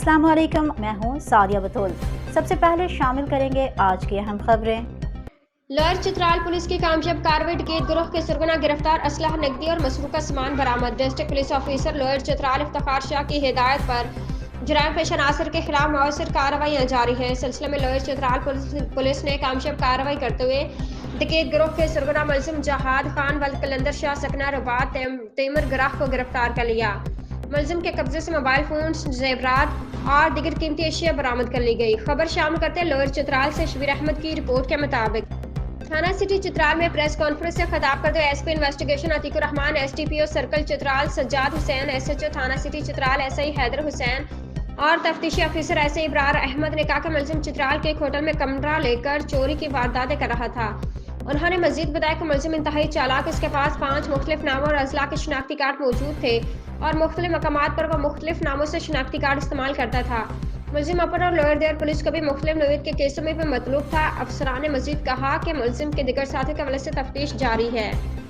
अस्सलाम वालेकुम, मैं हूँ सादिया बतौल। सबसे पहले शामिल करेंगे आज की अहम खबरें। लोअर चित्राल पुलिस की कामयाब कार्रवाई, डकैत गिरोह के सरगना गिरफ्तार, असलहा, नकदी और मसरूका सामान बरामद। District police officer lower Chitral Iftikhar Shah की हिदायत पर जराइम पेश अनासर के खिलाफ मौसर कार्रवाइयाँ जारी हैं। इस सिलसिले में लोअर चित्राल पुलिस ने कामयाब कार्रवाई करते हुए डकैत गिरोह के सरगना मुलजिम जहाद खान वल्द कलंदर शाह सकना रबात तैमूर गिराह को गिरफ्तार कर लिया। मुलजिम के कब्जे से मोबाइल फोन, जेवरात और दीगर कीमती अशिया बरामद कर ली गई। खबर शामिल करते लोअर चित्राल से शबीर अहमद की रिपोर्ट के मुताबिक थाना सिटी चित्राल में प्रेस कॉन्फ्रेंस से खिताब करते हुए SP investigation Atiqur Rahman, STPO circle Chitral Sajjad Hussain, SHO थाना सिटी चित्राल एसआई हैदर हुसैन और तफ्तीशी अफसर एसआई इब्रार अहमद ने कहा कि मुलजिम चित्राल के एक होटल में कमरा लेकर चोरी की वारदातें कर रहा था। उन्होंने मजीद बताया कि मुलजिम इंतहाई चालाक, इसके पास 5 मुख्तलिफ नामों और अजला के शनाख्ती कार्ड मौजूद थे और मुख्तलिफ मकामात पर वह मुख्तलिफ नामों से शनाख्ती कार्ड इस्तेमाल करता था। मुलजिम अपर और लोअर देयर पुलिस को भी मुख्तलिफ नौयत के केसों में भी मतलूब था। अफसरान ने मजीद कहा कि मुलजिम के दिगर साथियों के हवाले से तफ्तीश जारी है।